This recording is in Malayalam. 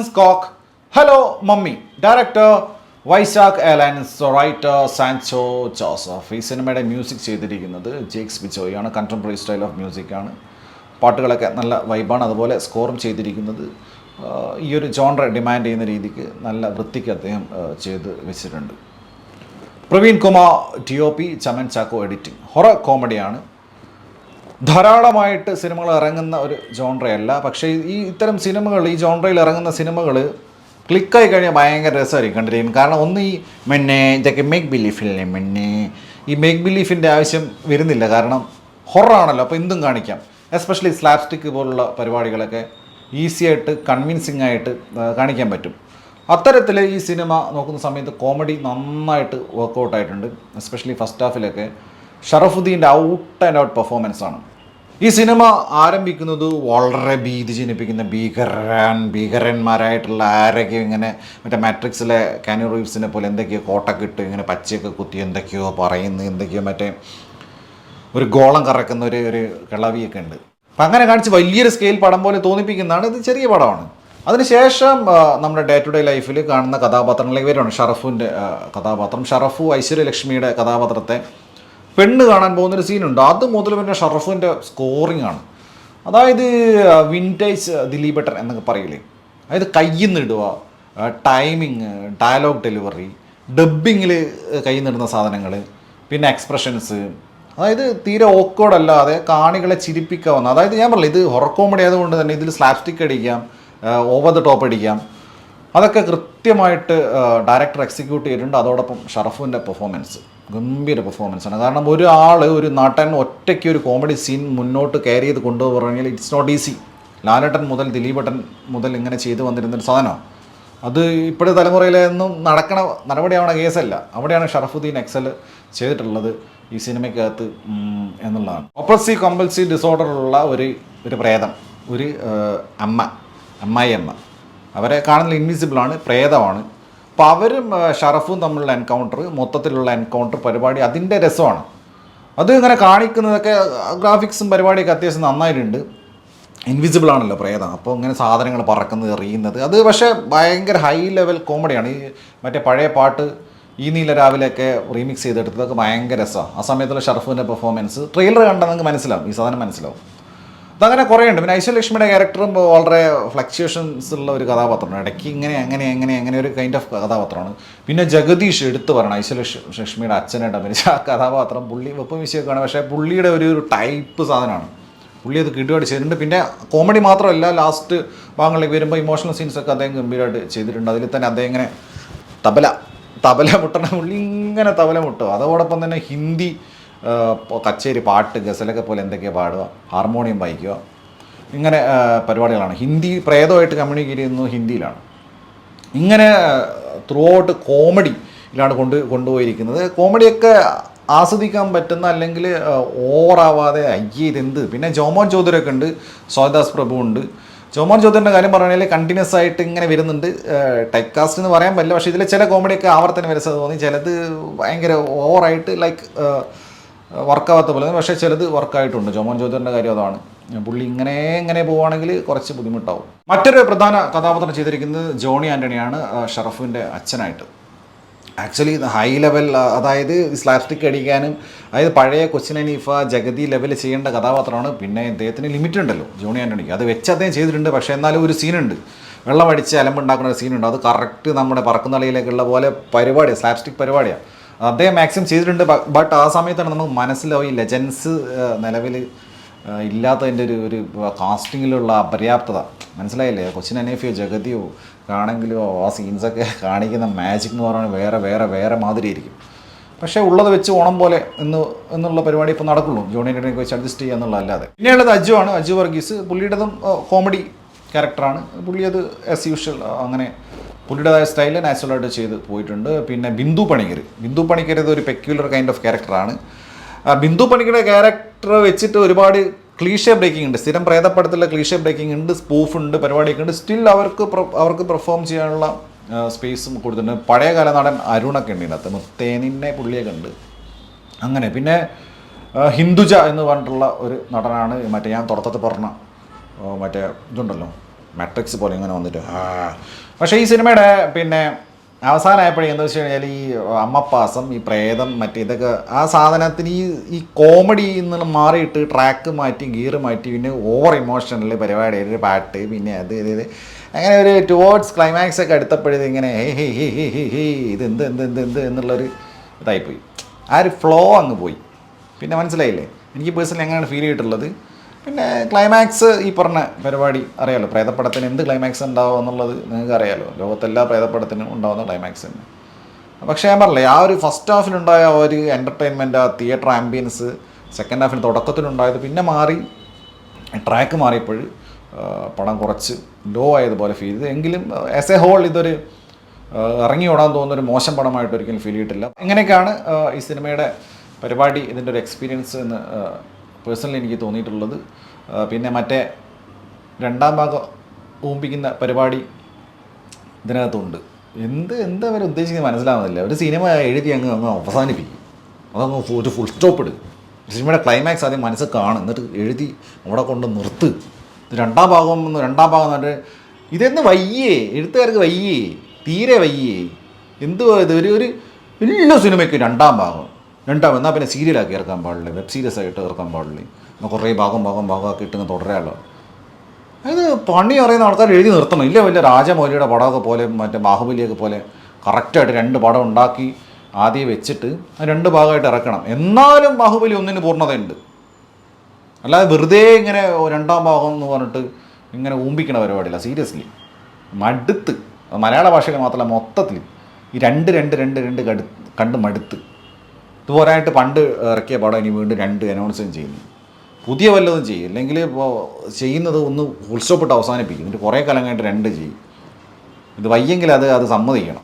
Francis Koch, Hello Mummy, Director Vysakh Elans, writer Sanjo Joseph. ഈ സിനിമയുടെ മ്യൂസിക് ചെയ്തിരിക്കുന്നത് ജേക്സ് ബിജോയാണ്. കണ്ടംപററി സ്റ്റൈൽ ഓഫ് മ്യൂസിക്കാണ്. പാട്ടുകളൊക്കെ നല്ല വൈബാണ്. അതുപോലെ സ്കോറും ചെയ്തിരിക്കുന്നത് ഈ ഒരു ജോൺറ ഡിമാൻഡ് ചെയ്യുന്ന രീതിക്ക് നല്ല വൃത്തിക്ക് അദ്ദേഹം ചെയ്ത് വെച്ചിട്ടുണ്ട്. Praveen Kumar DOP, Chaman Chacko editing. Horror കോമഡിയാണ്. ധാരാളമായിട്ട് സിനിമകൾ ഇറങ്ങുന്ന ഒരു ജോൺറയല്ല. പക്ഷേ ഇത്തരം സിനിമകൾ, ഈ ജോൺറയിൽ ഇറങ്ങുന്ന സിനിമകൾ ക്ലിക്കായി കഴിഞ്ഞാൽ ഭയങ്കര രസമായിരിക്കും കണ്ടിരിക്കും. കാരണം ഒന്ന് ഈ ഇതൊക്കെ മേക്ക് ബിലീഫില്ലേ ഈ മേക്ക് ബിലീഫിൻ്റെ ആവശ്യം വരുന്നില്ല. കാരണം ഹൊറാണല്ലോ, അപ്പോൾ എന്തും കാണിക്കാം. എസ്പെഷ്യലി സ്ലാപ്സ്റ്റിക് പോലുള്ള പരിപാടികളൊക്കെ ഈസി ആയിട്ട് കൺവിൻസിങ് ആയിട്ട് കാണിക്കാൻ പറ്റും. അത്തരത്തിൽ ഈ സിനിമ നോക്കുന്ന സമയത്ത് കോമഡി നന്നായിട്ട് വർക്കൗട്ട് ആയിട്ടുണ്ട്. എസ്പെഷ്യലി ഫസ്റ്റ് ഹാഫിലൊക്കെ ഷറഫുദ്ദീൻ്റെ ഔട്ട് ആൻഡ് ഔട്ട് പെർഫോമൻസാണ്. ഈ സിനിമ ആരംഭിക്കുന്നത് വളരെ ഭീതി ജനിപ്പിക്കുന്ന ഭീകരന്മാരായിട്ടുള്ള ആരൊക്കെയോ ഇങ്ങനെ മറ്റേ മാട്രിക്സിലെ കാനു റീവ്സിനെ പോലെ എന്തൊക്കെയോ കോട്ടൊക്കെ ഇട്ട് ഇങ്ങനെ പച്ചയൊക്കെ കുത്തി എന്തൊക്കെയോ പറയുന്നു, എന്തൊക്കെയോ മറ്റേ ഒരു ഗോളം കറക്കുന്ന ഒരു കിളവിയൊക്കെ ഉണ്ട്. അപ്പം അങ്ങനെ കാണിച്ച് വലിയൊരു സ്കെയിൽ പടം പോലെ തോന്നിപ്പിക്കുന്നതാണ്. ഇത് ചെറിയ പടമാണ്. അതിനുശേഷം നമ്മുടെ ഡേ ടു ഡേ ലൈഫിൽ കാണുന്ന കഥാപാത്രങ്ങളിലേക്ക് വരുവാണ്. ഷറഫുവിൻ്റെ കഥാപാത്രം, ഷറഫു ഐശ്വര്യലക്ഷ്മിയുടെ കഥാപാത്രത്തെ പെണ്ണ് കാണാൻ പോകുന്നൊരു സീനുണ്ട്. അത് മുതൽ പിന്നെ ഷറഫിൻ്റെ സ്കോറിംഗ് ആണ്. അതായത് വിൻറ്റേജ് ദിലീപേട്ടൻ എന്നൊക്കെ പറയില്ലേ, അതായത് കയ്യിൽ നിന്ന് ഇടുക, ടൈമിങ്, ഡയലോഗ് ഡെലിവറി, ഡബ്ബിങ്ങിൽ കയ്യിൽ നിന്നിടുന്ന സാധനങ്ങൾ, പിന്നെ എക്സ്പ്രഷൻസ്, അതായത് തീരെ ഓക്കേർഡല്ലാതെ കാണികളെ ചിരിപ്പിക്കാവുന്ന, അതായത് ഞാൻ പറഞ്ഞില്ല ഇത് ഹൊറർ കോമഡി ആയതുകൊണ്ട് തന്നെ ഇതിൽ സ്ലാപ്സ്റ്റിക് അടിക്കാം, ഓവർ ദ ടോപ്പ് അടിക്കാം, അതൊക്കെ കൃത്യമായിട്ട് ഡയറക്ടർ എക്സിക്യൂട്ട് ചെയ്തിട്ടുണ്ട്. അതോടൊപ്പം ഷറഫിൻ്റെ പെർഫോമൻസ് ഗംഭീര പെർഫോമൻസാണ്. കാരണം ഒരു നടൻ ഒറ്റയ്ക്ക് ഒരു കോമഡി സീൻ മുന്നോട്ട് ക്യാരി ചെയ്ത് കൊണ്ടുപോകണമെങ്കിൽ ഇറ്റ്സ് നോട്ട് ഈസി. ലാലേട്ടൻ മുതൽ ദിലീപേട്ടൻ മുതൽ ഇങ്ങനെ ചെയ്തു വന്നിരുന്നൊരു സാധനമാണ്. അത് ഇപ്പോഴത്തെ തലമുറയിലൊന്നും നടപടിയാവണ കേസല്ല. അവിടെയാണ് ഷറഫുദ്ദീൻ എക്സൽ ചെയ്തിട്ടുള്ളത് ഈ സിനിമയ്ക്കകത്ത് എന്നുള്ളതാണ്. ഒബ്സസീവ് കമ്പൽസീവ് ഡിസോർഡറുള്ള ഒരു പ്രേതം, ഒരു അമ്മായിയമ്മ, അവരെ കാണുന്ന ഇൻവിസിബിളാണ്, പ്രേതമാണ്. അപ്പോൾ അവരും ഷറഫും തമ്മിലുള്ള എൻകൗണ്ടർ, മൊത്തത്തിലുള്ള എൻകൗണ്ടർ പരിപാടി അതിൻ്റെ രസമാണ്. അത് ഇങ്ങനെ കാണിക്കുന്നതൊക്കെ ഗ്രാഫിക്സും പരിപാടിയൊക്കെ അത്യാവശ്യം നന്നായിട്ടുണ്ട്. ഇൻവിസിബിളാണല്ലോ പ്രേതം, അപ്പോൾ ഇങ്ങനെ സാധനങ്ങൾ പറക്കുന്നത്, എറിയുന്നത്, അത് പക്ഷേ ഭയങ്കര ഹൈ ലെവൽ കോമഡിയാണ്. ഈ മറ്റേ പഴയ പാട്ട് ഈ നീല രാവിലെയൊക്കെ റീമിക്സ് ചെയ്തെടുത്തതൊക്കെ ഭയങ്കര രസമാണ്. ആ സമയത്തുള്ള ഷറഫിൻ്റെ പെർഫോമൻസ് ട്രെയിലർ കണ്ടാൽ നിങ്ങൾക്ക് മനസ്സിലാവും, ഈ സാധനം മനസ്സിലാവും. അതങ്ങനെ കുറേ ഉണ്ട്. പിന്നെ ഐശ്വര്യലക്ഷ്മിയുടെ ക്യാരക്ടറും വളരെ ഫ്ലക്ച്വേഷൻസ് ഉള്ള ഒരു കഥാപാത്രമാണ്. ഇടയ്ക്ക് അങ്ങനെ ഒരു കൈൻഡ് ഓഫ് കഥാപാത്രമാണ്. പിന്നെ ജഗദീഷ് എടുത്തു പറയണം, ഐശ്വര്യലക്ഷ്മിയുടെ അച്ഛനായിട്ട് അഭിനയിച്ച ആ കഥാപാത്രം. പുള്ളി വെപ്പം വിഷയമൊക്കെയാണ്, പക്ഷേ പുള്ളിയുടെ ഒരു ടൈപ്പ് സാധനമാണ്. പുള്ളി അത് കിട്ടുകയായിട്ട് ചെയ്തിട്ടുണ്ട്. പിന്നെ കോമഡി മാത്രമല്ല, ലാസ്റ്റ് ഭാഗങ്ങളിലേക്ക് വരുമ്പോൾ ഇമോഷണൽ സീൻസൊക്കെ അദ്ദേഹം ഗംഭീരമായിട്ട് ചെയ്തിട്ടുണ്ട്. അതിൽ തന്നെ അദ്ദേഹം ഇങ്ങനെ തബല മുട്ടണ, പുള്ളി ഇങ്ങനെ തബല മുട്ടുക. അതോടൊപ്പം തന്നെ ഹിന്ദി കച്ചേരി, പാട്ട്, ഗസലൊക്കെ പോലെ എന്തൊക്കെയാണ് പാടുക, ഹാർമോണിയം വായിക്കുക, ഇങ്ങനെ പരിപാടികളാണ്. ഹിന്ദി പ്രേതമായിട്ട് കമ്മ്യൂണിക്കേറ്റ് ചെയ്യുന്നത് ഹിന്ദിയിലാണ്. ഇങ്ങനെ ത്രൂ ഔട്ട് കോമഡിയിലാണ് കൊണ്ടുപോയിരിക്കുന്നത്. കോമഡിയൊക്കെ ആസ്വദിക്കാൻ പറ്റുന്ന, അല്ലെങ്കിൽ ഓവറാവാതെ ഇതെന്ത്. പിന്നെ ജോമോൻ ചൗധരിയൊക്കെ ഉണ്ട്, സോയദാസ് പ്രഭു ഉണ്ട്. ജോമോൻ ചൗധരിൻ്റെ കാര്യം പറയുകയാണെങ്കിൽ കണ്ടിന്യൂസ് ആയിട്ട് ഇങ്ങനെ വരുന്നുണ്ട്. ടൈപ്പ് കാസ്റ്റ് എന്ന് പറയാൻ പറ്റില്ല, പക്ഷേ ഇതിലെ ചില കോമഡിയൊക്കെ ആവർത്തനം വരച്ചത് തോന്നി. ചിലത് ഭയങ്കര ഓവറായിട്ട് വർക്കാവാത്ത പോലെ, പക്ഷേ ചിലത് വർക്കായിട്ടുണ്ട്. ജോമോൻ ചൗധരിൻ്റെ കാര്യം അതാണ്. പുള്ളി ഇങ്ങനെ പോവുകയാണെങ്കിൽ കുറച്ച് ബുദ്ധിമുട്ടാവും. മറ്റൊരു പ്രധാന കഥാപാത്രം ചെയ്തിരിക്കുന്നത് ജോണി ആൻ്റണിയാണ്, ഷറഫിൻ്റെ അച്ഛനായിട്ട്. ആക്ച്വലി ഹൈ ലെവൽ, അതായത് സ്ലാപ്സ്റ്റിക് അടിക്കാനും, അതായത് പഴയ കൊച്ചിൻ ഹനീഫ, ജഗതി ലെവൽ ചെയ്യേണ്ട കഥാപാത്രമാണ്. പിന്നെ അദ്ദേഹത്തിന് ലിമിറ്റ് ഉണ്ടല്ലോ ജോണി ആൻ്റണിക്ക്, അത് വെച്ച് അദ്ദേഹം ചെയ്തിട്ടുണ്ട്. പക്ഷേ എന്നാലും ഒരു സീനുണ്ട്, വെള്ളം അടിച്ച് അലമ്പുണ്ടാക്കുന്ന ഒരു സീനുണ്ട്. അത് കറക്റ്റ് നമ്മുടെ പറക്കുന്ന കളിയിലേക്കുള്ള പോലെ പരിപാടിയാണ്, സ്ലാപ്സ്റ്റിക് പരിപാടിയാണ്. അദ്ദേഹം മാക്സിമം ചെയ്തിട്ടുണ്ട്. ബട്ട് ആ സമയത്താണ് നമുക്ക് മനസ്സിലാവും ഈ ലെജൻസ് നിലവിൽ ഇല്ലാത്തതിൻ്റെ ഒരു കാസ്റ്റിങ്ങിലുള്ള അപര്യാപ്തത. മനസ്സിലായില്ലേ? കൊച്ചിൻ ഹനീഫയോ ജഗതിയോ ആണെങ്കിലോ ആ സീൻസൊക്കെ കാണിക്കുന്ന മാജിക് എന്ന് പറയുന്നത് വേറെ മാതിരി ആയിരിക്കും. പക്ഷേ ഉള്ളത് വെച്ച് ഓണം പോലെ എന്നുള്ള പരിപാടി ഇപ്പോൾ നടക്കുള്ളൂ. ജോണി ആൻ്റണിയൊക്കെ വെച്ച് അഡ്ജസ്റ്റ് ചെയ്യുക എന്നുള്ളതല്ലാതെ. പിന്നെയുള്ളത് അജു വർഗീസ്. പുള്ളിയുടേതും കോമഡി ക്യാരക്ടറാണ്. പുള്ളി അത് ആസ് യൂഷ്വൽ അങ്ങനെ പുള്ളിയുടേതായ സ്റ്റൈലിൽ നാച്ചുറലായിട്ട് ചെയ്ത് പോയിട്ടുണ്ട്. പിന്നെ ബിന്ദു പണിക്കർ ഇതൊരു പെക്യുലർ കൈൻഡ് ഓഫ് ക്യാരക്ടറാണ്. ബിന്ദു പണിക്കരുടെ ക്യാരക്ടർ വെച്ചിട്ട് ഒരുപാട് ക്ലീഷേ ബ്രേക്കിംഗ് ഉണ്ട്. സ്ഥിരം പ്രേതപ്പടത്തിലുള്ള ക്ലീഷേ ബ്രേക്കിംഗ് ഉണ്ട്, സ്പൂഫ് ഉണ്ട്, പരിപാടിയൊക്കെ ഉണ്ട്. സ്റ്റിൽ അവർക്ക് പെർഫോം ചെയ്യാനുള്ള സ്പേസും കൊടുത്തിട്ടുണ്ട്. പഴയകാല നടൻ അരുണൊക്കെ ഉണ്ട് ഇതിനകത്ത്, മുത്തേനിന്നെ പുള്ളിയൊക്കെ ഉണ്ട്. അങ്ങനെ പിന്നെ ഹിന്ദുജ എന്ന് പറഞ്ഞിട്ടുള്ള ഒരു നടനാണ്. മറ്റേ ഞാൻ തുടക്കത്തിൽ പറഞ്ഞ മറ്റേ ഇതുണ്ടല്ലോ, മാട്രിക്സ് പോലെ ഇങ്ങനെ വന്നിട്ട് പക്ഷേ ഈ സിനിമയുടെ പിന്നെ അവസാനമായപ്പോഴേ എന്താ വെച്ച് കഴിഞ്ഞാൽ ഈ അമ്മപ്പാസം ഈ പ്രേതം മറ്റേ ഇതൊക്കെ ആ സാധനത്തിന് ഈ കോമഡിയിൽ നിന്ന് മാറിയിട്ട് ട്രാക്ക് മാറ്റി ഗിയർ മാറ്റി പിന്നെ ഓവർ ഇമോഷണൽ പരിപാടി ഒരു പാട്ട് പിന്നെ അത് ഇത് അങ്ങനെ ഒരു ടുവേർഡ്സ് ക്ലൈമാക്സ് ഒക്കെ എടുത്തപ്പോഴത് ഇങ്ങനെ ഹേ ഹേ ഹേ ഹേ ഹേ ഹേ ഇത് എന്ത് എന്ത് എന്ത് എന്ത് എന്നുള്ളൊരു ഇതായിപ്പോയി. ആ ഒരു ഫ്ലോ അങ്ങ് പോയി. പിന്നെ മനസ്സിലായില്ലേ, എനിക്ക് പേഴ്സണലി അങ്ങനെയാണ് ഫീൽ ചെയ്തിട്ടുള്ളത്. പിന്നെ ക്ലൈമാക്സ് ഈ പറഞ്ഞ പരിപാടി അറിയാലോ, പ്രേതപ്പടത്തിന് എന്ത് ക്ലൈമാക്സ് ഉണ്ടാവും എന്നുള്ളത് നിങ്ങൾക്ക് അറിയാലോ, ലോകത്തെല്ലാ പ്രേതപ്പടത്തിനും ഉണ്ടാകുന്ന ക്ലൈമാക്സ് തന്നെ. പക്ഷേ ഞാൻ പറഞ്ഞില്ലേ, ആ ഒരു ഫസ്റ്റ് ഹാഫിലുണ്ടായ ഒരു എൻ്റർടൈൻമെൻറ്റ്, ആ തിയേറ്റർ ആംബിയൻസ് സെക്കൻഡ് ഹാഫിന് തുടക്കത്തിലുണ്ടായത് പിന്നെ മാറി, ട്രാക്ക് മാറിയപ്പോൾ പടം കുറച്ച് ലോ ആയതുപോലെ ഫീൽ ചെയ്തു. എങ്കിലും ആസ് എ ഹോൾ ഇതൊരു ഇറങ്ങി ഓടാൻ തോന്നുന്നൊരു മോശം പടമായിട്ട് ഒരിക്കലും ഫീൽ ചെയ്തിട്ടില്ല. ഇങ്ങനെയൊക്കെയാണ് ഈ സിനിമയുടെ പരിപാടി, ഇതിൻ്റെ ഒരു എക്സ്പീരിയൻസ് എന്ന് പേഴ്സണലി എനിക്ക് തോന്നിയിട്ടുള്ളത്. പിന്നെ മറ്റേ രണ്ടാം ഭാഗം ഊമ്പിക്കുന്ന പരിപാടി ഇതിനകത്തുണ്ട്. എന്താ അവർ ഉദ്ദേശിക്കുന്നത് മനസ്സിലാവുന്നില്ല. ഒരു സിനിമ എഴുതി അങ്ങ് അവസാനിപ്പിക്കും, അതങ്ങ് ഒരു ഫുൾ സ്റ്റോപ്പ് ഇടും. സിനിമയുടെ ക്ലൈമാക്സ് ആദ്യം മനസ്സിൽ കാണും, എന്നിട്ട് എഴുതി അവിടെ കൊണ്ട് നിർത്ത്. രണ്ടാം ഭാഗം എന്നിട്ട് ഇതെന്ന് വയ്യേ, എഴുത്തുകാർക്ക് വയ്യേ, തീരെ വയ്യേ. എന്തുവാ ഇത്, ഒരു എല്ലാ സിനിമയ്ക്കും രണ്ടാം എന്നാൽ പിന്നെ സീരിയലാക്കി ഇറക്കാൻ പാടില്ല, വെബ് സീരീസ് ആയിട്ട് ഇറക്കാൻ പാടില്ല, എന്നാൽ കുറേ ഭാഗമാക്കി ഇട്ട് തുടരാമല്ലോ. അത് പണി അറിയുന്ന ആൾക്കാർ എഴുതി നിർത്തണം. ഇല്ല വലിയ രാജമൗലിയുടെ പടമൊക്കെ പോലെ മറ്റേ ബാഹുബലിയൊക്കെ പോലെ കറക്റ്റായിട്ട് 2 പടം ഉണ്ടാക്കി ആദ്യം വെച്ചിട്ട് 2 ഭാഗമായിട്ട് ഇറക്കണം. എന്നാലും ബാഹുബലി 1 പൂർണ്ണതയുണ്ട്. അല്ലാതെ വെറുതെ ഇങ്ങനെ രണ്ടാം ഭാഗം എന്ന് പറഞ്ഞിട്ട് ഇങ്ങനെ ഊമ്പിക്കണ പരിപാടിയില്ല. സീരിയസ്ലി മടുത്ത്, മലയാള ഭാഷയിൽ മാത്രമല്ല മൊത്തത്തിൽ ഈ രണ്ട് കണ്ട് മടുത്ത്. ഇതുപോരായിട്ട് പണ്ട് ഇറക്കിയ പടം ഇനി വീണ്ടും 2 അനൗൺസും ചെയ്യുന്നു. പുതിയ വല്ലതും ചെയ്യും, അല്ലെങ്കിൽ ഇപ്പോൾ ചെയ്യുന്നത് ഒന്ന് ഫുൾ സ്റ്റോപ്പിട്ട് അവസാനിപ്പിക്കും, എന്നിട്ട് കുറേ കാലം കഴിഞ്ഞിട്ട് 2 ചെയ്യും. ഇത് വയ്യെങ്കിൽ അത് സമ്മതിക്കണം.